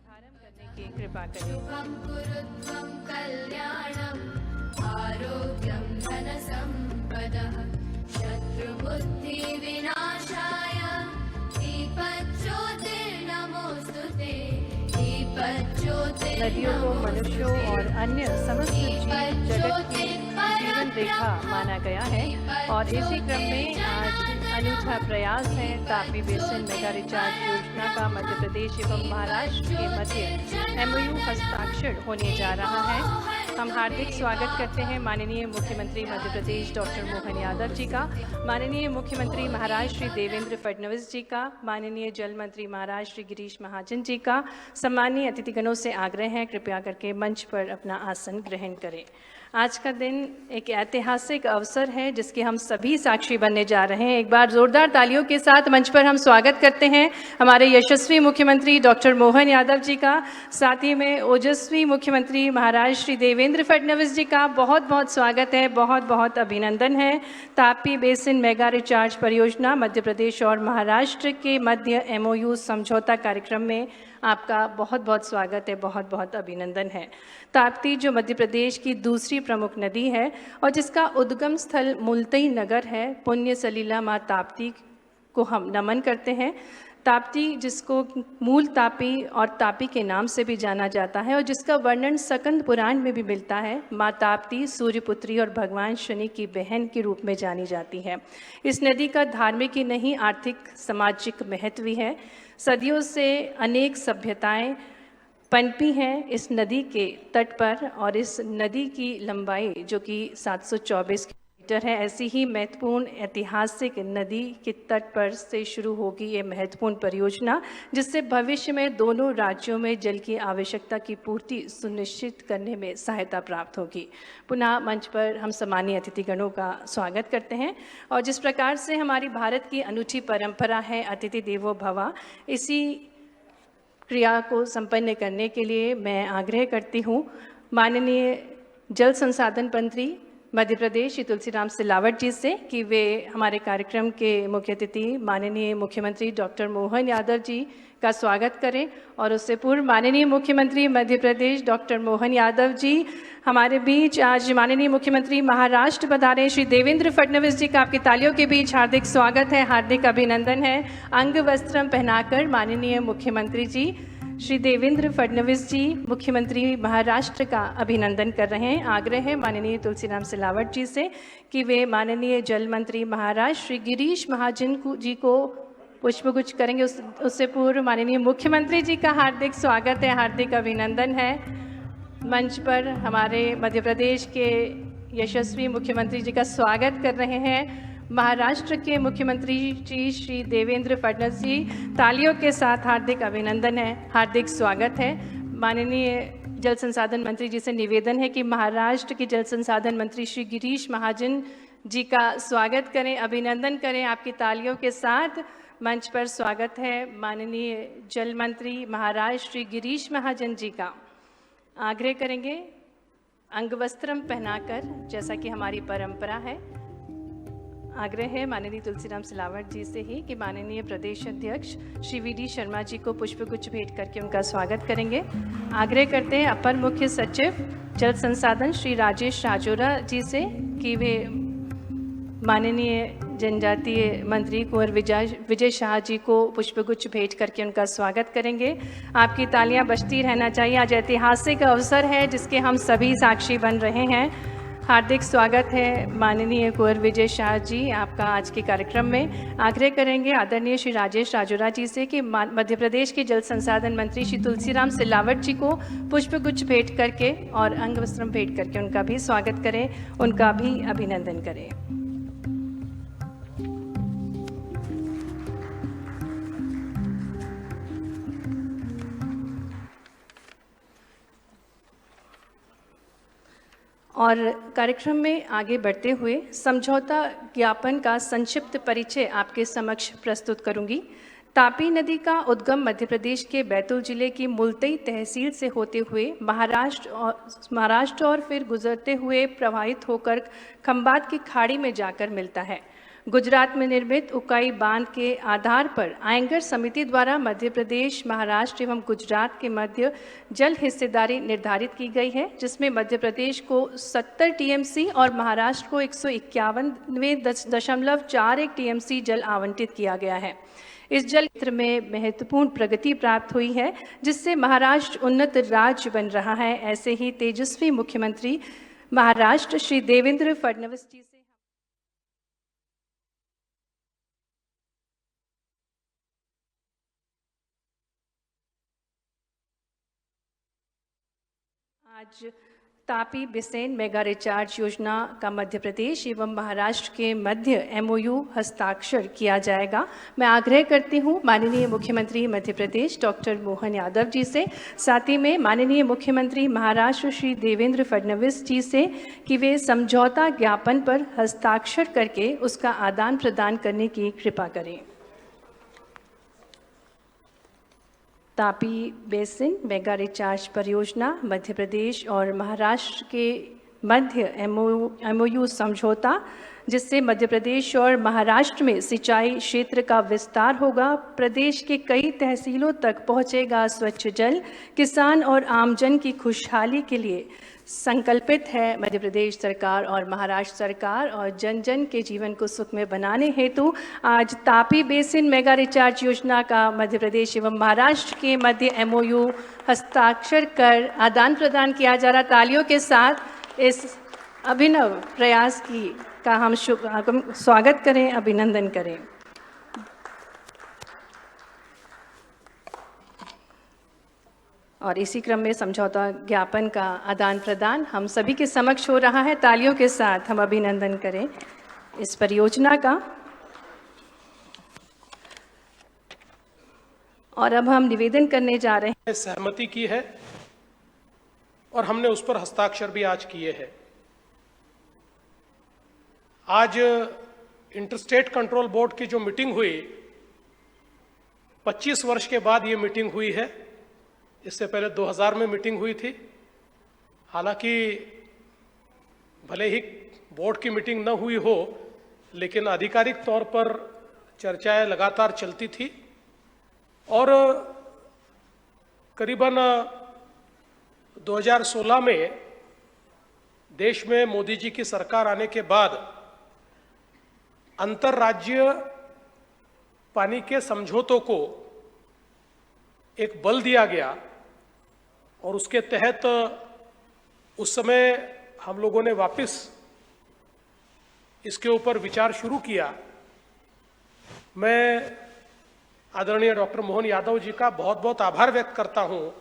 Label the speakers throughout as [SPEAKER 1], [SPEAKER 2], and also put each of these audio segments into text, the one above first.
[SPEAKER 1] शुभारंभ करने की कृपा करें।
[SPEAKER 2] शुभं कुरुत्वं कल्याणम् आरोग्यं धनसम्पदः शत्रुबुद्धिविनाशाय दीपज्योतिर्नमोस्तुते
[SPEAKER 1] नदियों को मनुष्यों और अन्य समस्त जीव जगत की जीवन रेखा माना गया है और इसी क्रम में आज अनूठा प्रयास है तापी बेसिन मेगा रिचार्ज योजना का मध्य प्रदेश एवं महाराष्ट्र के मध्य MOU हस्ताक्षर होने जा रहा है। हम हार्दिक स्वागत करते हैं माननीय मुख्यमंत्री मध्य प्रदेश डॉक्टर मोहन यादव जी का, माननीय मुख्यमंत्री महाराष्ट्र श्री देवेंद्र फडणवीस जी का, माननीय जल मंत्री महाराष्ट्र श्री गिरीश महाजन जी का। सम्मानीय अतिथिगणों से आग्रह है कृपया करके मंच पर अपना आसन ग्रहण करें। आज का दिन एक ऐतिहासिक अवसर है जिसके हम सभी साक्षी बनने जा रहे हैं। एक बार जोरदार तालियों के साथ मंच पर हम स्वागत करते हैं हमारे यशस्वी मुख्यमंत्री डॉक्टर मोहन यादव जी का, साथ ही में ओजस्वी मुख्यमंत्री महाराष्ट्र श्री देवेंद्र फडणवीस जी का बहुत बहुत स्वागत है, बहुत बहुत अभिनंदन है। तापी बेसिन मेगा रिचार्ज परियोजना मध्य प्रदेश और महाराष्ट्र के मध्य MOU समझौता कार्यक्रम में आपका बहुत बहुत स्वागत है, बहुत बहुत अभिनंदन है। ताप्ती जो मध्य प्रदेश की दूसरी प्रमुख नदी है और जिसका उद्गम स्थल मुल्तई नगर है, पुण्य सलीला माँ ताप्ती को हम नमन करते हैं। ताप्ती जिसको मूल तापी और तापी के नाम से भी जाना जाता है और जिसका वर्णन सकंद पुराण में भी मिलता है। माँ ताप्ती सूर्यपुत्री और भगवान शनि की बहन के रूप में जानी जाती है। इस नदी का धार्मिक ही नहीं आर्थिक सामाजिक महत्व भी है। सदियों से अनेक सभ्यताएं पनपी हैं इस नदी के तट पर और इस नदी की लंबाई जो कि 724 किलोमीटर है। ऐसी ही महत्वपूर्ण ऐतिहासिक नदी के तट पर से शुरू होगी ये महत्वपूर्ण परियोजना, जिससे भविष्य में दोनों राज्यों में जल की आवश्यकता की पूर्ति सुनिश्चित करने में सहायता प्राप्त होगी। पुनः मंच पर हम सम्मानीय अतिथिगणों का स्वागत करते हैं और जिस प्रकार से हमारी भारत की अनूठी परंपरा है अतिथि देवो भव, इसी क्रिया को संपन्न करने के लिए मैं आग्रह करती हूँ माननीय जल संसाधन मंत्री मध्य प्रदेश श्री तुलसीराम सिलावट जी से कि वे हमारे कार्यक्रम के मुख्य अतिथि माननीय मुख्यमंत्री डॉक्टर मोहन यादव जी का स्वागत करें। और उससे पूर्व माननीय मुख्यमंत्री मध्य प्रदेश डॉक्टर मोहन यादव जी हमारे बीच आज माननीय मुख्यमंत्री महाराष्ट्र पधारे श्री देवेंद्र फडणवीस जी का आपकी तालियों के बीच हार्दिक स्वागत है, हार्दिक अभिनंदन है। अंग वस्त्रम पहनाकर माननीय मुख्यमंत्री जी श्री देवेंद्र फडणवीस जी मुख्यमंत्री महाराष्ट्र का अभिनंदन कर रहे हैं। आग्रह है माननीय तुलसीराम सिलावट जी से कि वे माननीय जल मंत्री महाराष्ट्र श्री गिरीश महाजन जी को पुष्पगुच्छ करेंगे। उससे पूर्व माननीय मुख्यमंत्री जी का हार्दिक स्वागत है, हार्दिक अभिनंदन है। मंच पर हमारे मध्य प्रदेश के यशस्वी मुख्यमंत्री जी का स्वागत कर रहे हैं महाराष्ट्र के मुख्यमंत्री जी श्री देवेंद्र फडणवीस जी। तालियों के साथ हार्दिक अभिनंदन है, हार्दिक स्वागत है। माननीय जल संसाधन मंत्री जी से निवेदन है कि महाराष्ट्र के जल संसाधन मंत्री श्री गिरीश महाजन जी का स्वागत करें, अभिनंदन करें आपकी तालियों के साथ। मंच पर स्वागत है माननीय जल मंत्री महाराष्ट्र श्री गिरीश महाजन जी का। आग्रह करेंगे अंगवस्त्रम पहनाकर, जैसा कि हमारी परंपरा है। आग्रह है माननीय तुलसीराम सिलावट जी से ही कि माननीय प्रदेश अध्यक्ष श्री VD शर्मा जी को पुष्पगुच्छ भेंट करके उनका स्वागत करेंगे। आग्रह करते हैं अपर मुख्य सचिव जल संसाधन श्री राजेश राजोरा जी से कि वे माननीय जनजातीय मंत्री कुंवर विजय शाह जी को पुष्पगुच्छ भेंट करके उनका स्वागत करेंगे। आपकी तालियां बजती रहना चाहिए। आज ऐतिहासिक अवसर है जिसके हम सभी साक्षी बन रहे हैं। हार्दिक स्वागत है माननीय कुंवर विजय शाह जी आपका आज के कार्यक्रम में। आग्रह करेंगे आदरणीय श्री राजेश राजोरा जी से कि मध्य प्रदेश के जल संसाधन मंत्री श्री तुलसीराम सिलावट जी को पुष्पगुच्छ भेंट करके और अंगवस्त्रम भेंट करके उनका भी स्वागत करें, उनका भी अभिनंदन करें। और कार्यक्रम में आगे बढ़ते हुए समझौता ज्ञापन का संक्षिप्त परिचय आपके समक्ष प्रस्तुत करूंगी। तापी नदी का उद्गम मध्य प्रदेश के बैतूल जिले की मुल्तई तहसील से होते हुए महाराष्ट्र और फिर गुजरते हुए प्रवाहित होकर खंबात की खाड़ी में जाकर मिलता है। गुजरात में निर्मित उकाई बांध के आधार पर आयंगर समिति द्वारा मध्य प्रदेश, महाराष्ट्र एवं गुजरात के मध्य जल हिस्सेदारी निर्धारित की गई है, जिसमें मध्य प्रदेश को 70 टीएमसी और महाराष्ट्र को 151.41 टीएमसी जल आवंटित किया गया है। इस जल क्षेत्र में महत्वपूर्ण प्रगति प्राप्त हुई है, जिससे महाराष्ट्र उन्नत राज्य बन रहा है। ऐसे ही तेजस्वी मुख्यमंत्री महाराष्ट्र श्री देवेंद्र फडणवीस जी से आज तापी बिसेन मेगा रिचार्ज योजना का मध्य प्रदेश एवं महाराष्ट्र के मध्य एमओयू हस्ताक्षर किया जाएगा। मैं आग्रह करती हूँ माननीय मुख्यमंत्री मध्य प्रदेश डॉक्टर मोहन यादव जी से, साथ ही में माननीय मुख्यमंत्री महाराष्ट्र श्री देवेंद्र फडणवीस जी से कि वे समझौता ज्ञापन पर हस्ताक्षर करके उसका आदान प्रदान करने की कृपा करें। तापी बेसिन मेगा रिचार्ज परियोजना मध्य प्रदेश और महाराष्ट्र के मध्य एमओयू समझौता, जिससे मध्य प्रदेश और महाराष्ट्र में सिंचाई क्षेत्र का विस्तार होगा, प्रदेश के कई तहसीलों तक पहुंचेगा स्वच्छ जल, किसान और आमजन की खुशहाली के लिए संकल्पित है मध्य प्रदेश सरकार और महाराष्ट्र सरकार, और जन जन के जीवन को सुखमय बनाने हेतु आज तापी बेसिन मेगा रिचार्ज योजना का मध्य प्रदेश एवं महाराष्ट्र के मध्य एमओयू हस्ताक्षर कर आदान प्रदान किया जा रहा। तालियों के साथ इस अभिनव प्रयास का हम स्वागत करें, अभिनंदन करें। और इसी क्रम में समझौता ज्ञापन का आदान प्रदान हम सभी के समक्ष हो रहा है। तालियों के साथ हम अभिनंदन करें इस परियोजना का। और अब हम निवेदन करने जा रहे हैं।
[SPEAKER 3] सहमति की है और हमने उस पर हस्ताक्षर भी आज किए हैं। आज इंटरस्टेट कंट्रोल बोर्ड की जो मीटिंग हुई, 25 वर्ष के बाद ये मीटिंग हुई है। इससे पहले 2000 में मीटिंग हुई थी। हालांकि भले ही बोर्ड की मीटिंग न हुई हो, लेकिन आधिकारिक तौर पर चर्चाएं लगातार चलती थी और करीबन 2016 में देश में मोदी जी की सरकार आने के बाद अंतर्राज्यीय पानी के समझौतों को एक बल दिया गया और उसके तहत उस समय हम लोगों ने वापस इसके ऊपर विचार शुरू किया। मैं आदरणीय डॉक्टर मोहन यादव जी का बहुत बहुत आभार व्यक्त करता हूं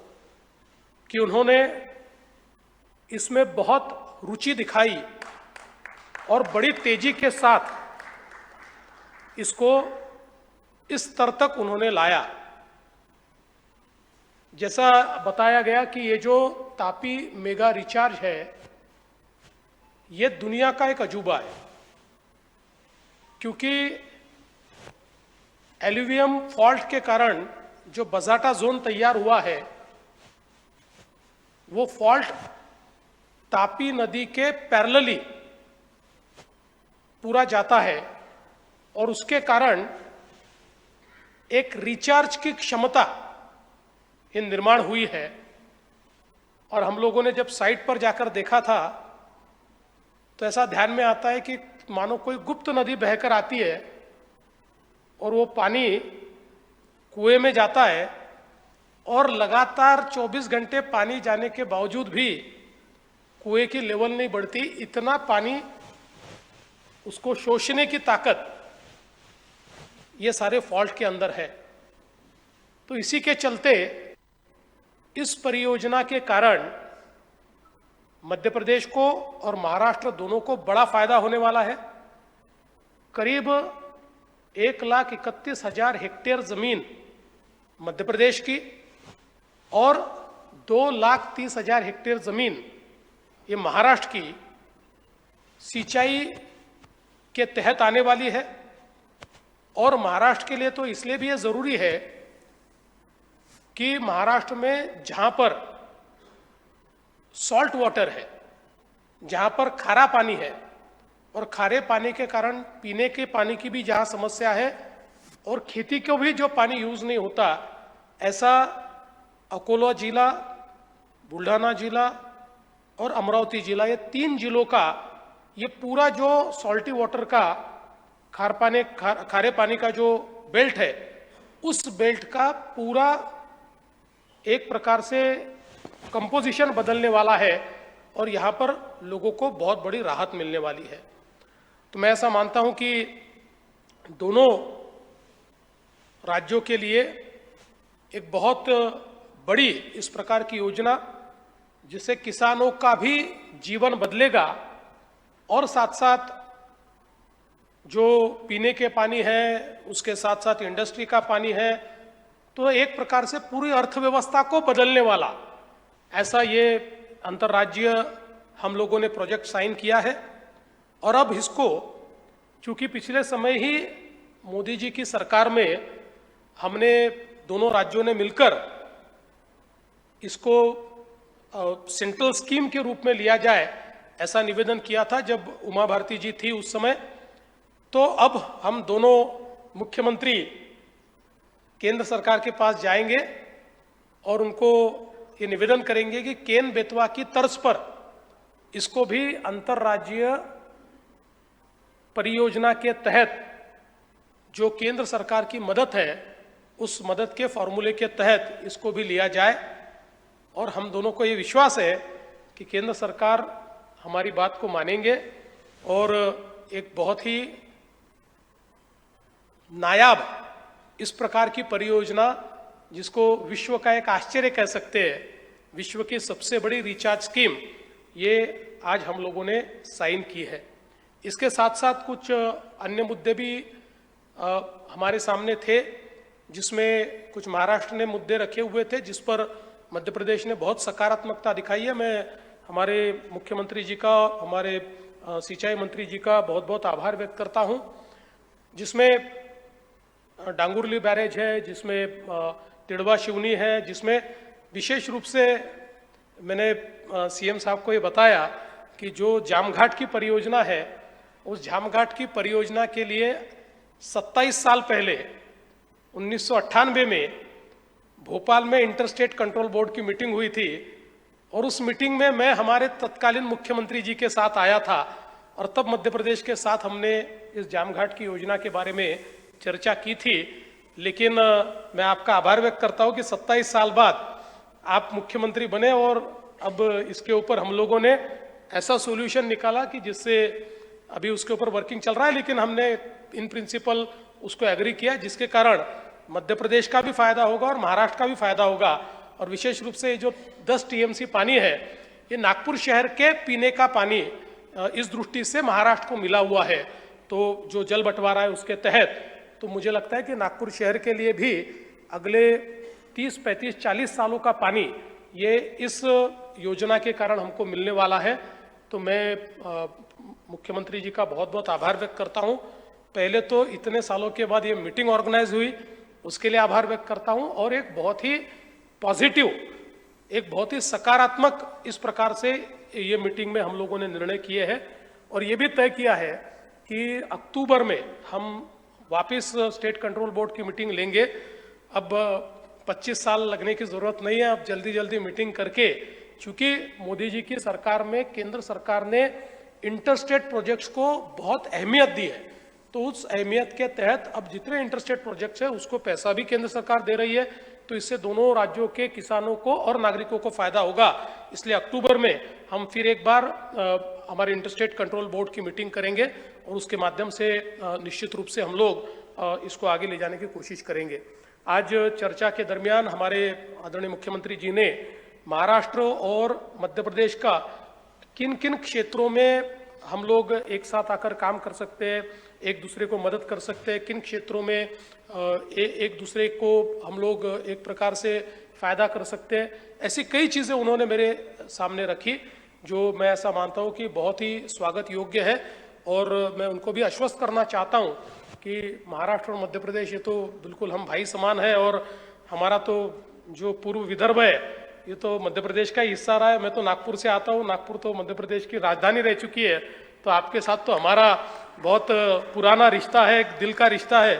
[SPEAKER 3] कि उन्होंने इसमें बहुत रुचि दिखाई और बड़ी तेजी के साथ इसको इस स्तर तक उन्होंने लाया। जैसा बताया गया कि ये जो तापी मेगा रिचार्ज है, ये दुनिया का एक अजूबा है, क्योंकि एल्यूवियम फॉल्ट के कारण जो बजाटा जोन तैयार हुआ है, वो फॉल्ट तापी नदी के पैरेलली पूरा जाता है और उसके कारण एक रिचार्ज की क्षमता निर्माण हुई है। और हम लोगों ने जब साइट पर जाकर देखा था तो ऐसा ध्यान में आता है कि मानो कोई गुप्त नदी बहकर आती है और वो पानी कुएं में जाता है और लगातार 24 घंटे पानी जाने के बावजूद भी कुएं की लेवल नहीं बढ़ती। इतना पानी, उसको शोषने की ताकत ये सारे फॉल्ट के अंदर है। तो इसी के चलते इस परियोजना के कारण मध्य प्रदेश को और महाराष्ट्र दोनों को बड़ा फायदा होने वाला है। करीब 1,31,000 हेक्टेयर जमीन मध्य प्रदेश की और 2,30,000 हेक्टेयर जमीन ये महाराष्ट्र की सिंचाई के तहत आने वाली है। और महाराष्ट्र के लिए तो इसलिए भी ये जरूरी है कि महाराष्ट्र में जहां पर सॉल्ट वाटर है, जहां पर खारा पानी है, और खारे पानी के कारण पीने के पानी की भी जहाँ समस्या है और खेती को भी जो पानी यूज नहीं होता, ऐसा अकोला जिला, बुल्ढाना जिला और अमरावती जिला, ये 3 जिलों का ये पूरा जो सॉल्टी वाटर का खारे पानी का जो बेल्ट है, उस बेल्ट का पूरा एक प्रकार से कंपोजिशन बदलने वाला है और यहाँ पर लोगों को बहुत बड़ी राहत मिलने वाली है। तो मैं ऐसा मानता हूँ कि दोनों राज्यों के लिए एक बहुत बड़ी इस प्रकार की योजना, जिससे किसानों का भी जीवन बदलेगा और साथ साथ जो पीने के पानी है, उसके साथ साथ इंडस्ट्री का पानी है, तो एक प्रकार से पूरी अर्थव्यवस्था को बदलने वाला ऐसा ये अंतर्राज्यीय हम लोगों ने प्रोजेक्ट साइन किया है। और अब इसको, चूंकि पिछले समय ही मोदी जी की सरकार में हमने दोनों राज्यों ने मिलकर इसको सेंट्रल स्कीम के रूप में लिया जाए, ऐसा निवेदन किया था जब उमा भारती जी थी उस समय। तो अब हम दोनों मुख्यमंत्री केंद्र सरकार के पास जाएंगे और उनको ये निवेदन करेंगे कि केन बेतवा की तर्ज पर इसको भी अंतर्राज्यीय परियोजना के तहत जो केंद्र सरकार की मदद है, उस मदद के फॉर्मूले के तहत इसको भी लिया जाए। और हम दोनों को ये विश्वास है कि केंद्र सरकार हमारी बात को मानेंगे और एक बहुत ही नायाब इस प्रकार की परियोजना, जिसको विश्व का एक आश्चर्य कह सकते हैं, विश्व की सबसे बड़ी रिचार्ज स्कीम, ये आज हम लोगों ने साइन की है। इसके साथ साथ कुछ अन्य मुद्दे भी हमारे सामने थे, जिसमें कुछ महाराष्ट्र ने मुद्दे रखे हुए थे, जिस पर मध्य प्रदेश ने बहुत सकारात्मकता दिखाई है। मैं हमारे मुख्यमंत्री जी का, हमारे सिंचाई मंत्री जी का बहुत बहुत आभार व्यक्त करता हूं, जिसमें डांगुरली बैरेज है, जिसमें तिड़वा शिवनी है, जिसमें विशेष रूप से मैंने सीएम साहब को ये बताया कि जो जामघाट की परियोजना है, उस जामघाट की परियोजना के लिए 27 साल पहले 1998 में भोपाल में इंटरस्टेट कंट्रोल बोर्ड की मीटिंग हुई थी और उस मीटिंग में मैं हमारे तत्कालीन मुख्यमंत्री जी के साथ आया था और तब मध्य प्रदेश के साथ हमने इस जामघाट की योजना के बारे में चर्चा की थी। लेकिन मैं आपका आभार व्यक्त करता हूं कि 27 साल बाद आप मुख्यमंत्री बने और अब इसके ऊपर हम लोगों ने ऐसा सॉल्यूशन निकाला कि जिससे अभी उसके ऊपर वर्किंग चल रहा है, लेकिन हमने इन प्रिंसिपल उसको एग्री किया, जिसके कारण मध्य प्रदेश का भी फायदा होगा और महाराष्ट्र का भी फायदा होगा। और विशेष रूप से जो 10 टीएमसी पानी है, ये नागपुर शहर के पीने का पानी इस दृष्टि से महाराष्ट्र को मिला हुआ है। तो जो जल बंटवारा है उसके तहत, तो मुझे लगता है कि नागपुर शहर के लिए भी अगले 30, 35, 40 सालों का पानी ये इस योजना के कारण हमको मिलने वाला है। तो मैं मुख्यमंत्री जी का बहुत बहुत आभार व्यक्त करता हूँ। पहले तो इतने सालों के बाद ये मीटिंग ऑर्गेनाइज हुई, उसके लिए आभार व्यक्त करता हूँ। और एक बहुत ही पॉजिटिव, एक बहुत ही सकारात्मक इस प्रकार से ये मीटिंग में हम लोगों ने निर्णय किए हैं और ये भी तय किया है कि अक्टूबर में हम वापस स्टेट कंट्रोल बोर्ड की मीटिंग लेंगे। अब 25 साल लगने की जरूरत नहीं है, अब जल्दी जल्दी मीटिंग करके, चूंकि मोदी जी की सरकार में केंद्र सरकार ने इंटरस्टेट प्रोजेक्ट्स को बहुत अहमियत दी है, तो उस अहमियत के तहत अब जितने इंटरस्टेट प्रोजेक्ट्स है उसको पैसा भी केंद्र सरकार दे रही है। तो इससे दोनों राज्यों के किसानों को और नागरिकों को फायदा होगा। इसलिए अक्टूबर में हम फिर एक बार हमारे इंटरस्टेट कंट्रोल बोर्ड की मीटिंग करेंगे और उसके माध्यम से निश्चित रूप से हम लोग इसको आगे ले जाने की कोशिश करेंगे। आज चर्चा के दरमियान हमारे आदरणीय मुख्यमंत्री जी ने महाराष्ट्र और मध्य प्रदेश का किन किन क्षेत्रों में हम लोग एक साथ आकर काम कर सकते हैं, एक दूसरे को मदद कर सकते हैं, किन क्षेत्रों में एक दूसरे को हम लोग एक प्रकार से फायदा कर सकते हैं, ऐसी कई चीज़ें उन्होंने मेरे सामने रखी, जो मैं ऐसा मानता हूँ कि बहुत ही स्वागत योग्य है। और मैं उनको भी आश्वस्त करना चाहता हूँ कि महाराष्ट्र और मध्य प्रदेश ये तो बिल्कुल हम भाई समान है और हमारा तो जो पूर्व विदर्भ है ये तो मध्य प्रदेश का ही हिस्सा रहा है। मैं तो नागपुर से आता हूँ, नागपुर तो मध्य प्रदेश की राजधानी रह चुकी है, तो आपके साथ तो हमारा बहुत पुराना रिश्ता है, एक दिल का रिश्ता है,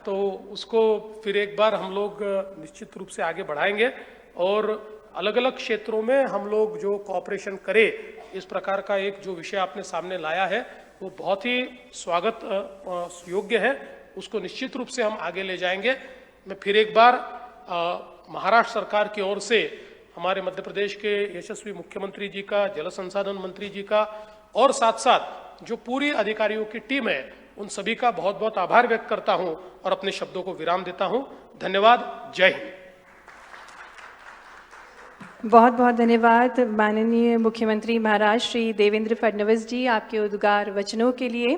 [SPEAKER 3] तो उसको फिर एक बार हम लोग निश्चित रूप से आगे बढ़ाएंगे और अलग अलग क्षेत्रों में हम लोग जो कोऑपरेशन करें, इस प्रकार का एक जो विषय आपने सामने लाया है वो बहुत ही स्वागत योग्य है। उसको निश्चित रूप से हम आगे ले जाएंगे। मैं फिर एक बार महाराष्ट्र सरकार की ओर से हमारे मध्य प्रदेश के यशस्वी मुख्यमंत्री जी का, जल संसाधन मंत्री जी का और साथ साथ जो पूरी अधिकारियों की टीम है उन सभी का बहुत बहुत आभार व्यक्त करता हूं और अपने शब्दों को विराम देता हूं। धन्यवाद। जय हिंद।
[SPEAKER 1] बहुत बहुत धन्यवाद माननीय मुख्यमंत्री महाराष्ट्र श्री देवेंद्र फडणवीस जी, आपके उद्गार वचनों के लिए।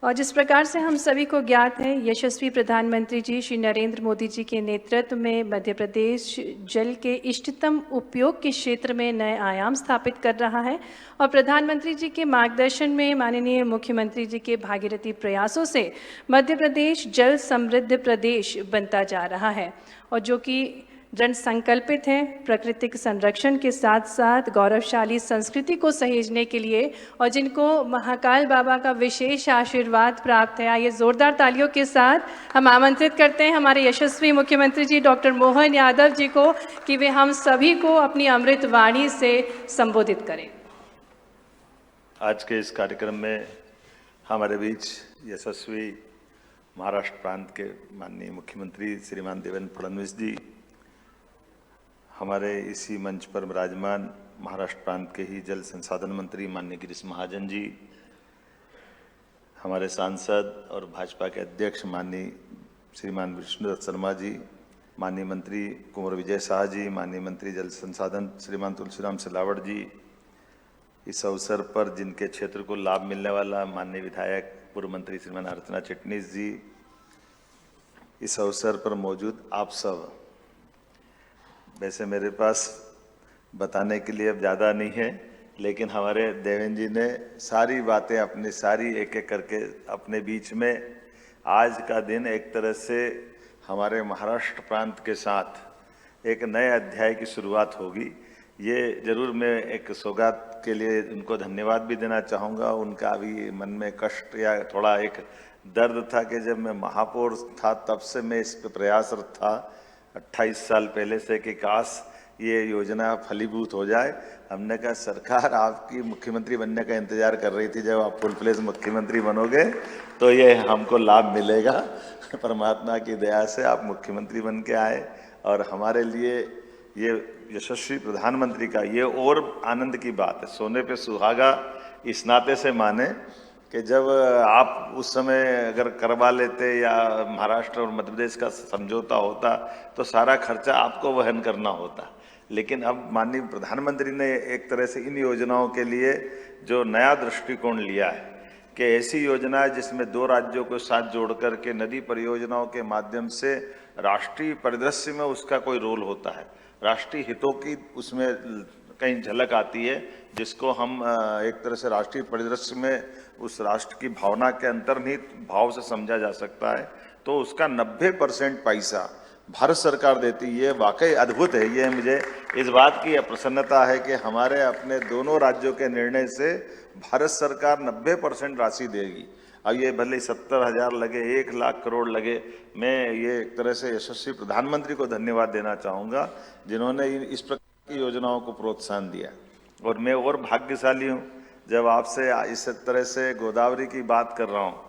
[SPEAKER 1] और जिस प्रकार से हम सभी को ज्ञात है, यशस्वी प्रधानमंत्री जी श्री नरेंद्र मोदी जी के नेतृत्व में मध्य प्रदेश जल के इष्टतम उपयोग के क्षेत्र में नए आयाम स्थापित कर रहा है और प्रधानमंत्री जी के मार्गदर्शन में माननीय मुख्यमंत्री जी के भागीरथी प्रयासों से मध्य प्रदेश जल समृद्ध प्रदेश बनता जा रहा है और जो कि दृढ़ संकल्पित है प्राकृतिक संरक्षण के साथ साथ गौरवशाली संस्कृति को सहेजने के लिए और जिनको महाकाल बाबा का विशेष आशीर्वाद प्राप्त है। आइए जोरदार तालियों के साथ हम आमंत्रित करते हैं हमारे यशस्वी मुख्यमंत्री जी डॉक्टर मोहन यादव जी को कि वे हम सभी को अपनी अमृत वाणी से संबोधित करें।
[SPEAKER 4] आज के इस कार्यक्रम में हमारे बीच यशस्वी महाराष्ट्र प्रांत के माननीय मुख्यमंत्री श्रीमान देवेंद्र फडणवीस जी, हमारे इसी मंच पर विराजमान महाराष्ट्र प्रांत के ही जल संसाधन मंत्री माननीय गिरीश महाजन जी, हमारे सांसद और भाजपा के अध्यक्ष माननीय श्रीमान विष्णुदत्त शर्मा जी, माननीय मंत्री कुंवर विजय शाह जी, माननीय मंत्री जल संसाधन श्रीमान तुलसीराम सिलावट जी, इस अवसर पर जिनके क्षेत्र को लाभ मिलने वाला माननीय विधायक पूर्व मंत्री श्रीमान अर्चना चिटनीस जी, इस अवसर पर मौजूद आप सब। वैसे मेरे पास बताने के लिए अब ज़्यादा नहीं है, लेकिन हमारे देवेंद्र जी ने सारी बातें अपनी सारी एक एक करके अपने बीच में, आज का दिन एक तरह से हमारे महाराष्ट्र प्रांत के साथ एक नए अध्याय की शुरुआत होगी। ये जरूर मैं एक सौगात के लिए उनको धन्यवाद भी देना चाहूँगा। उनका अभी मन में कष्ट या थोड़ा एक दर्द था कि जब मैं महापौर था तब से मैं इस पर प्रयासरत था 28 साल पहले से कि काश ये योजना फलीभूत हो जाए। हमने कहा सरकार आपकी मुख्यमंत्री बनने का इंतजार कर रही थी, जब आप फुल फ्लेज मुख्यमंत्री बनोगे तो ये हमको लाभ मिलेगा। परमात्मा की दया से आप मुख्यमंत्री बन के आए और हमारे लिए ये यशस्वी प्रधानमंत्री का ये और आनंद की बात है, सोने पे सुहागा इस नाते से माने कि जब आप उस समय अगर करवा लेते या महाराष्ट्र और मध्य प्रदेश का समझौता होता तो सारा खर्चा आपको वहन करना होता, लेकिन अब माननीय प्रधानमंत्री ने एक तरह से इन योजनाओं के लिए जो नया दृष्टिकोण लिया है कि ऐसी योजना जिसमें 2 राज्यों को साथ जोड़ कर के नदी परियोजनाओं के माध्यम से राष्ट्रीय परिदृश्य में उसका कोई रोल होता है, राष्ट्रीय हितों की उसमें कहीं झलक आती है, जिसको हम एक तरह से राष्ट्रीय परिदृश्य में उस राष्ट्र की भावना के अंतर्निहित भाव से समझा जा सकता है। तो उसका 90% पैसा भारत सरकार देती, ये वाकई अद्भुत है। ये मुझे इस बात की प्रसन्नता है कि हमारे अपने दोनों राज्यों के निर्णय से भारत सरकार 90% राशि देगी। अब ये भले 70,000 लगे, 1 लाख करोड़ लगे, मैं ये एक तरह से यशस्वी प्रधानमंत्री को धन्यवाद देना चाहूँगा जिन्होंने इस प्रकार की योजनाओं को प्रोत्साहन दिया। और मैं और भाग्यशाली हूँ जब आपसे इस तरह से गोदावरी की बात कर रहा हूँ,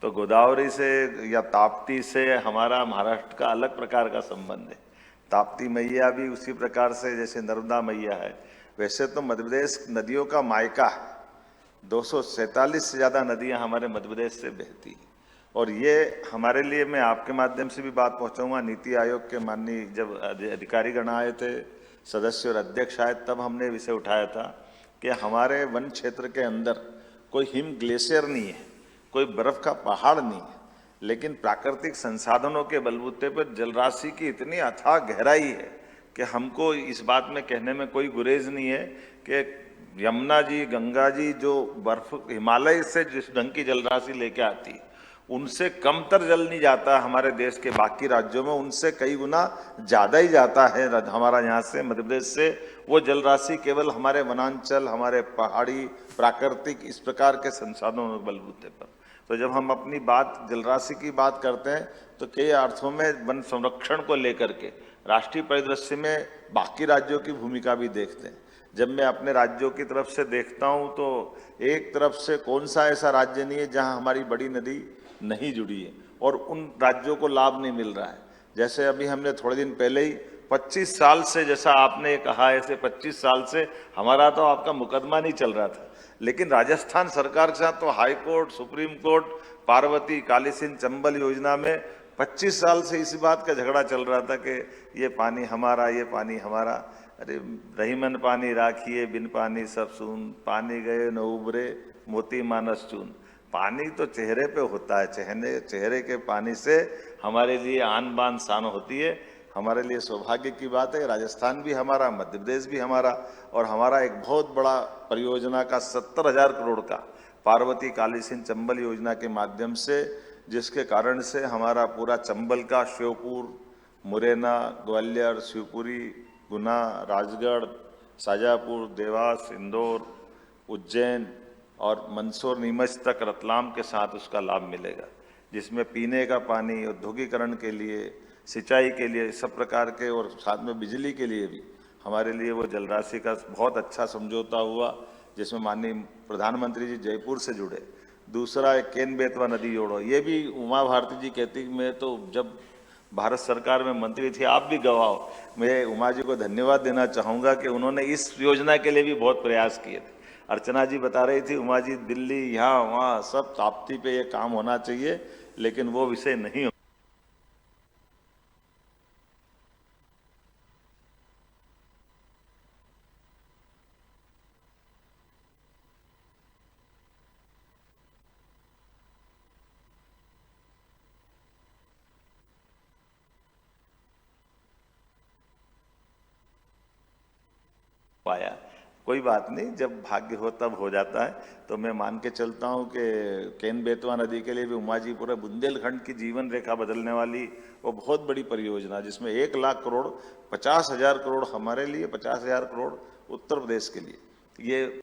[SPEAKER 4] तो गोदावरी से या ताप्ती से हमारा महाराष्ट्र का अलग प्रकार का संबंध है। ताप्ती मैया भी उसी प्रकार से जैसे नर्मदा मैया है, वैसे तो मध्य प्रदेश नदियों का मायका है। 247 से ज़्यादा नदियाँ हमारे मध्य प्रदेश से बहती हैं और ये हमारे लिए, मैं आपके माध्यम से भी बात पहुँचाऊँगा, नीति आयोग के माननीय जब अधिकारीगण आए थे, सदस्य और अध्यक्ष आए, तब हमने विषय उठाया था कि हमारे वन क्षेत्र के अंदर कोई हिम ग्लेशियर नहीं है, कोई बर्फ का पहाड़ नहीं है, लेकिन प्राकृतिक संसाधनों के बलबूते पर जलराशि की इतनी अथाह गहराई है कि हमको इस बात में कहने में कोई गुरेज नहीं है कि यमुना जी, गंगा जी जो बर्फ हिमालय से जिस ढंग की जलराशि लेके आती है, उनसे कमतर जल नहीं जाता हमारे देश के बाकी राज्यों में, उनसे कई गुना ज़्यादा ही जाता है हमारा यहाँ से, मध्य प्रदेश से। वो जल राशि केवल हमारे वनांचल, हमारे पहाड़ी, प्राकृतिक इस प्रकार के संसाधनों के बलबूते पर। तो जब हम अपनी बात जल राशि की बात करते हैं तो कई अर्थों में वन संरक्षण को लेकर के राष्ट्रीय परिदृश्य में बाकी राज्यों की भूमिका भी देखते हैं। जब मैं अपने राज्यों की तरफ से देखता हूं तो एक तरफ से कौन सा ऐसा राज्य नहीं है जहां हमारी बड़ी नदी नहीं जुड़ी है और उन राज्यों को लाभ नहीं मिल रहा है। जैसे अभी हमने थोड़े दिन पहले ही 25 साल से, जैसा आपने कहा ऐसे 25 साल से हमारा तो आपका मुकदमा नहीं चल रहा था, लेकिन राजस्थान सरकार के साथ तो high court, supreme court, Parvati, Kali Sindh, Chambal योजना में 25 साल से इसी बात का झगड़ा चल रहा था कि ये पानी हमारा, ये पानी हमारा। अरे रहीमन पानी राखिए, बिन पानी सब सून, पानी गए न उबरे, मोती मानस चून। पानी तो चेहरे पे होता है, चेहरे के पानी से हमारे लिए आन बान शान होती है। हमारे लिए सौभाग्य की बात है, राजस्थान भी हमारा, मध्य प्रदेश भी हमारा, और हमारा एक बहुत बड़ा परियोजना का 70,000 करोड़ का पार्वती, काली सिंध, चंबल योजना के माध्यम से, जिसके कारण से हमारा पूरा चंबल का श्योपुर, मुरैना, ग्वालियर, शिवपुरी, गुना, राजगढ़, शाजापुर, देवास, इंदौर, उज्जैन और मंदसौर, नीमच तक रतलाम के साथ उसका लाभ मिलेगा, जिसमें पीने का पानी, औद्योगिकरण के लिए, सिंचाई के लिए, सब प्रकार के, और साथ में बिजली के लिए भी हमारे लिए वो जल राशि का बहुत अच्छा समझौता हुआ, जिसमें माननीय प्रधानमंत्री जी जयपुर से जुड़े। दूसरा एक केन बेतवा नदी जोड़ो, ये भी उमा भारती जी कहती, मैं तो जब भारत सरकार में मंत्री थी, आप भी गवाह हो, मैं उमा जी को धन्यवाद देना चाहूँगा कि उन्होंने इस योजना के लिए भी बहुत प्रयास किए थे। अर्चना जी बता रही थी, उमा जी दिल्ली, यहाँ वहाँ सब ताप्ती पे ये काम होना चाहिए, लेकिन वो विषय नहीं हो। पाया, कोई बात नहीं, जब भाग्य हो तब हो जाता है। तो मैं मान के चलता हूँ कि केन बेतवा नदी के लिए भी उमा जी पूरे बुंदेलखंड की जीवन रेखा बदलने वाली वो बहुत बड़ी परियोजना, जिसमें 1 लाख करोड़, 50,000 करोड़ हमारे लिए, 50,000 करोड़ उत्तर प्रदेश के लिए, ये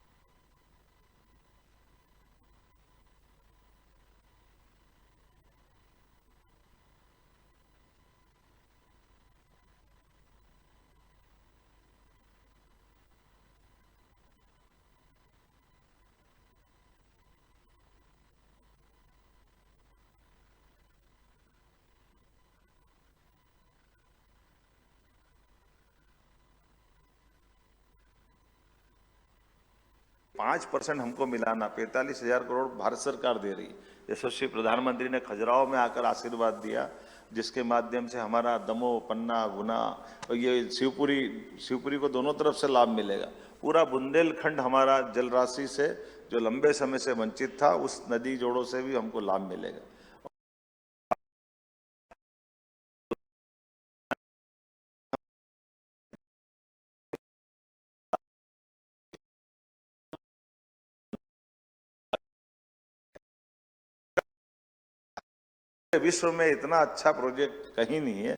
[SPEAKER 4] पाँच 5% हमको मिलाना, 45,000 करोड़ भारत सरकार दे रही। यशस्वी प्रधानमंत्री ने खजुराहो में आकर आशीर्वाद दिया, जिसके माध्यम से हमारा दमोह, पन्ना, गुना और ये शिवपुरी को दोनों तरफ से लाभ मिलेगा। पूरा बुंदेलखंड हमारा जल राशि से जो लंबे समय से वंचित था, उस नदी जोड़ों से भी हमको लाभ मिलेगा। विश्व में इतना अच्छा प्रोजेक्ट कहीं नहीं है।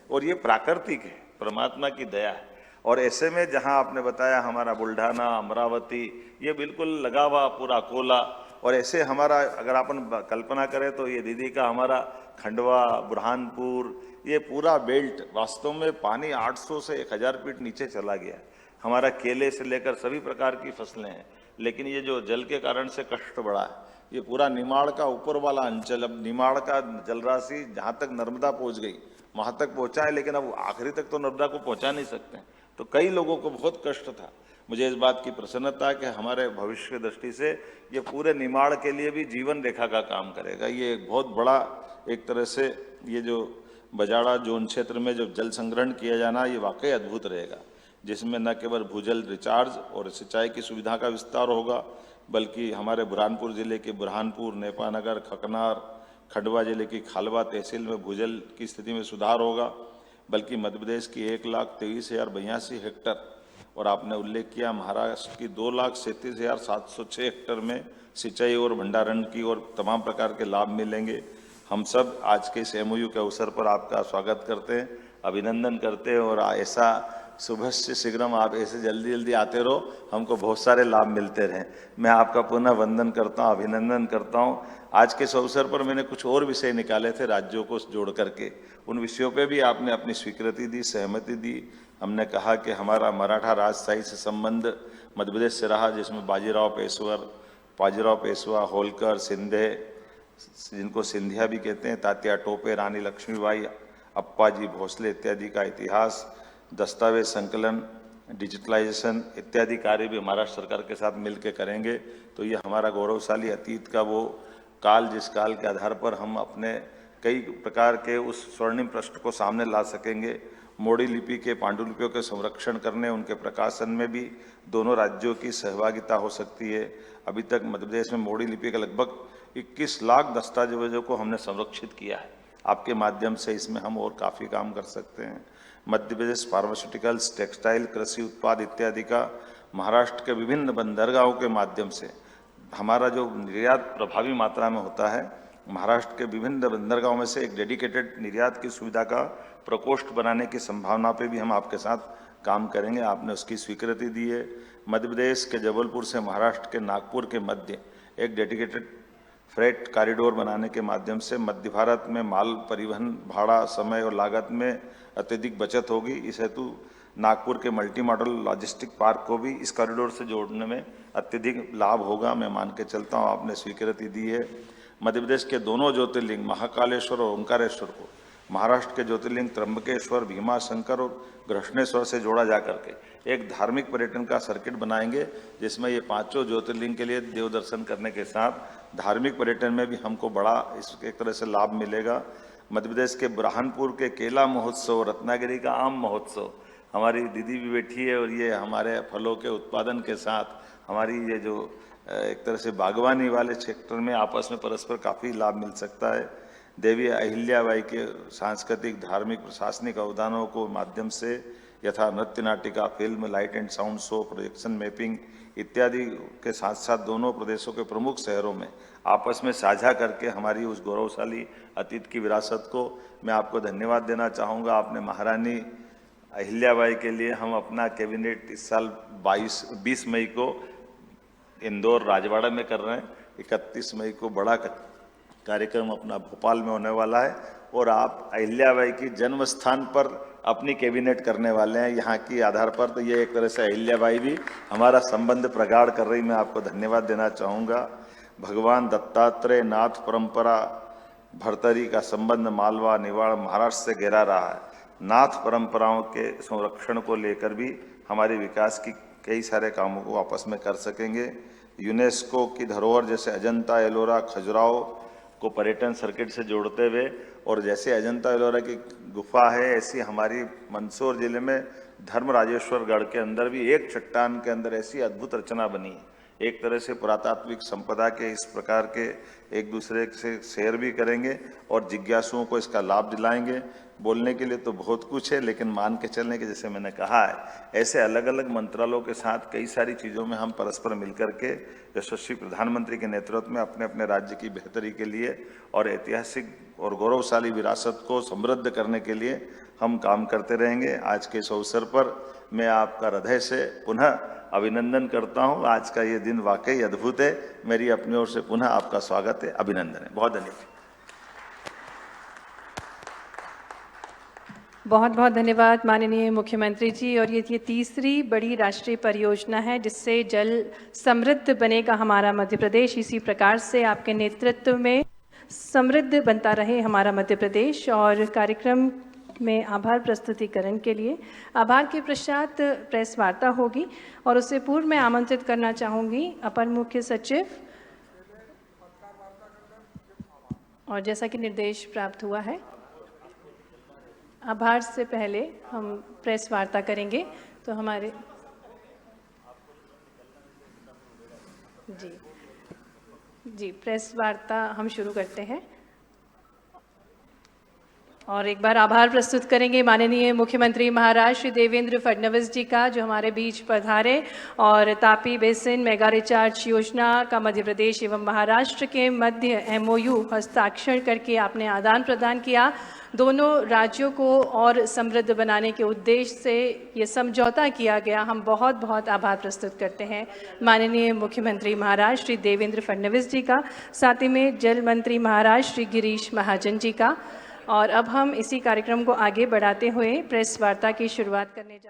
[SPEAKER 4] और ये प्राकृतिक है, परमात्मा की दया है। और ऐसे में जहां आपने बताया हमारा बुल्ढाना, अमरावती, ये बिल्कुल लगा हुआ पूरा कोला, और ऐसे हमारा अगर अपन कल्पना करें तो ये दीदी का हमारा खंडवा, बुरहानपुर, ये पूरा बेल्ट वास्तव में पानी 800 से 1000 फीट नीचे चला गया। हमारा केले से लेकर सभी प्रकार की फसलें हैं, लेकिन ये जो जल के कारण से कष्ट बढ़ा है, ये पूरा निमाड़ का ऊपर वाला अंचल, अब निमाड़ का जलराशि जहाँ तक नर्मदा पहुँच गई वहाँ तक पहुँचा है, लेकिन अब आखिरी तक तो नर्मदा को पहुँचा नहीं सकते हैं। तो कई लोगों को बहुत कष्ट था। मुझे इस बात की प्रसन्नता है कि हमारे भविष्य की दृष्टि से ये पूरे निमाड़ के लिए भी जीवन रेखा का काम करेगा। ये एक बहुत बड़ा एक तरह से ये जो बजाड़ा जोन क्षेत्र में जो जल संग्रहण किया जाना, ये वाकई अद्भुत रहेगा, जिसमें न केवल भूजल रिचार्ज और सिंचाई की सुविधा का विस्तार होगा, बल्कि हमारे बुरहानपुर जिले के बुरहानपुर, नेपानगर, खकनार, खंडवा जिले की खालवा तहसील में भूजल की स्थिति में सुधार होगा, बल्कि मध्य प्रदेश की 1,23,082 हेक्टर और आपने उल्लेख किया महाराष्ट्र की 2,37,706 हेक्टर में सिंचाई और भंडारण की और तमाम प्रकार के लाभ मिलेंगे। हम सब आज के इस MOU के अवसर पर आपका स्वागत करते हैं, अभिनंदन करते हैं और ऐसा सुबह से शीघ्रम आप ऐसे जल्दी जल्दी आते रहो, हमको बहुत सारे लाभ मिलते रहें। मैं आपका पुनः वंदन करता हूँ, अभिनंदन करता हूँ। आज के इस अवसर पर मैंने कुछ और विषय निकाले थे राज्यों को जोड़ करके, उन विषयों पे भी आपने अपनी स्वीकृति दी, सहमति दी। हमने कहा कि हमारा मराठा राजशाही से संबंध मध्य प्रदेश से रहा, जिसमें बाजीराव पेशवा, होलकर, सिंधे, जिनको सिंधिया भी कहते हैं, तात्या टोपे, रानी लक्ष्मीबाई, अप्पाजी भोसले इत्यादि का इतिहास, दस्तावेज संकलन, डिजिटलाइजेशन इत्यादि कार्य भी महाराष्ट्र सरकार के साथ मिलकर करेंगे। तो ये हमारा गौरवशाली अतीत का वो काल, जिस काल के आधार पर हम अपने कई प्रकार के उस स्वर्णिम पृष्ठ को सामने ला सकेंगे। मोड़ी लिपि के पांडुलिपियों के संरक्षण करने, उनके प्रकाशन में भी दोनों राज्यों की सहभागिता हो सकती है। अभी तक मध्य प्रदेश में मोड़ी लिपि के लगभग 21 लाख दस्तावेजों को हमने संरक्षित किया है। आपके माध्यम से इसमें हम और काफ़ी काम कर सकते हैं। मध्य प्रदेश फार्मास्यूटिकल्स, टेक्सटाइल, कृषि उत्पाद इत्यादि का महाराष्ट्र के विभिन्न बंदरगाहों के माध्यम से हमारा जो निर्यात प्रभावी मात्रा में होता है, महाराष्ट्र के विभिन्न बंदरगाहों में से एक डेडिकेटेड निर्यात की सुविधा का प्रकोष्ठ बनाने की संभावना पे भी हम आपके साथ काम करेंगे। आपने उसकी स्वीकृति दी है। मध्य प्रदेश के जबलपुर से महाराष्ट्र के नागपुर के मध्य एक डेडिकेटेड फ्रेट कॉरिडोर बनाने के माध्यम से मध्य भारत में माल परिवहन, भाड़ा, समय और लागत में अत्यधिक बचत होगी। इस हेतु नागपुर के मल्टी मॉडल लॉजिस्टिक पार्क को भी इस कॉरिडोर से जोड़ने में अत्यधिक लाभ होगा, मैं मान के चलता हूँ। आपने स्वीकृति दी है। मध्य प्रदेश के दोनों ज्योतिर्लिंग महाकालेश्वर और ओंकारेश्वर को महाराष्ट्र के ज्योतिर्लिंग त्र्यंबकेश्वर, भीमाशंकर और घृष्णेश्वर से जोड़ा जा करके एक धार्मिक पर्यटन का सर्किट बनाएंगे, जिसमें ये पांचों ज्योतिर्लिंग के लिए देव दर्शन करने के साथ धार्मिक पर्यटन में भी हमको बड़ा इस एक तरह से लाभ मिलेगा। मध्य प्रदेश के बुरहानपुर के केला महोत्सव, रत्नागिरी का आम महोत्सव, हमारी दीदी भी बैठी है और ये हमारे फलों के उत्पादन के साथ हमारी ये जो एक तरह से बागवानी वाले क्षेत्र में आपस में परस्पर काफ़ी लाभ मिल सकता है। देवी अहिल्याबाई के सांस्कृतिक, धार्मिक, प्रशासनिक अवदानों को माध्यम से यथा नृत्य नाटिका, film, light and sound show, projection mapping इत्यादि के साथ साथ दोनों प्रदेशों के प्रमुख शहरों में आपस में साझा करके हमारी उस गौरवशाली अतीत की विरासत को मैं आपको धन्यवाद देना चाहूँगा। आपने महारानी अहिल्याबाई के लिए हम अपना कैबिनेट इस साल 20 मई को इंदौर राजवाड़ा में कर रहे हैं। 31 मई को बड़ा कार्यक्रम अपना भोपाल में होने वाला है और आप अहिल्याबाई की जन्म स्थान पर अपनी कैबिनेट करने वाले हैं यहाँ की आधार पर। तो ये एक तरह से अहिल्याबाई भी हमारा संबंध प्रगाढ़ कर रही, मैं आपको धन्यवाद देना चाहूँगा। भगवान दत्तात्रेय नाथ परंपरा भरतरी का संबंध मालवा, निवाड़, महाराष्ट्र से गहरा रहा है। नाथ परंपराओं के संरक्षण को लेकर भी हमारे विकास की कई सारे कामों को आपस में कर सकेंगे। यूनेस्को की धरोहर जैसे अजंता, एलोरा, खजुराहो को पर्यटन सर्किट से जोड़ते हुए, और जैसे अजंता एलोरा की गुफा है, ऐसी हमारी मंदसौर जिले में धर्मराजेश्वर गढ़ के अंदर भी एक चट्टान के अंदर ऐसी अद्भुत रचना बनी है। एक तरह से पुरातात्विक संपदा के इस प्रकार के एक दूसरे से शेयर भी करेंगे और जिज्ञासुओं को इसका लाभ दिलाएंगे। बोलने के लिए तो बहुत कुछ है, लेकिन मान के चलने के, जैसे मैंने कहा है, ऐसे अलग अलग मंत्रालयों के साथ कई सारी चीज़ों में हम परस्पर मिलकर के यशस्वी प्रधानमंत्री के नेतृत्व में अपने अपने राज्य की बेहतरी के लिए और ऐतिहासिक और गौरवशाली विरासत को समृद्ध करने के लिए हम काम करते रहेंगे। आज के इस अवसर पर मैं आपका हृदय से पुनः अभिनंदन करता हूँ। आज का ये दिन वाकई अद्भुत है। मेरी अपनी ओर से पुनः आपका स्वागत है, अभिनंदन है। बहुत धन्यवाद।
[SPEAKER 1] बहुत बहुत धन्यवाद माननीय मुख्यमंत्री जी। और ये तीसरी बड़ी राष्ट्रीय परियोजना है जिससे जल समृद्ध बनेगा हमारा मध्य प्रदेश। इसी प्रकार से आपके नेतृत्व में समृद्ध बनता रहे हमारा मध्य प्रदेश। और कार्यक्रम में आभार प्रस्तुतिकरण के लिए। आभार के पश्चात प्रेस वार्ता होगी और उससे पूर्व मैं आमंत्रित करना चाहूँगी अपर मुख्य सचिव, और जैसा कि निर्देश प्राप्त हुआ है आभार से पहले हम प्रेस वार्ता करेंगे। तो हमारे जी प्रेस वार्ता हम शुरू करते हैं और एक बार आभार प्रस्तुत करेंगे माननीय मुख्यमंत्री महाराष्ट्र श्री देवेंद्र फडणवीस जी का, जो हमारे बीच पधारे और तापी बेसिन मेगा रिचार्ज योजना का मध्य प्रदेश एवं महाराष्ट्र के मध्य MOU हस्ताक्षर करके आपने आदान प्रदान किया। दोनों राज्यों को और समृद्ध बनाने के उद्देश्य से ये समझौता किया गया। हम बहुत बहुत आभार प्रस्तुत करते हैं माननीय मुख्यमंत्री महाराष्ट्र श्री देवेंद्र फडणवीस जी का, साथ ही में जल मंत्री महाराष्ट्र श्री गिरीश महाजन जी का। और अब हम इसी कार्यक्रम को आगे बढ़ाते हुए प्रेस वार्ता की शुरुआत करने जा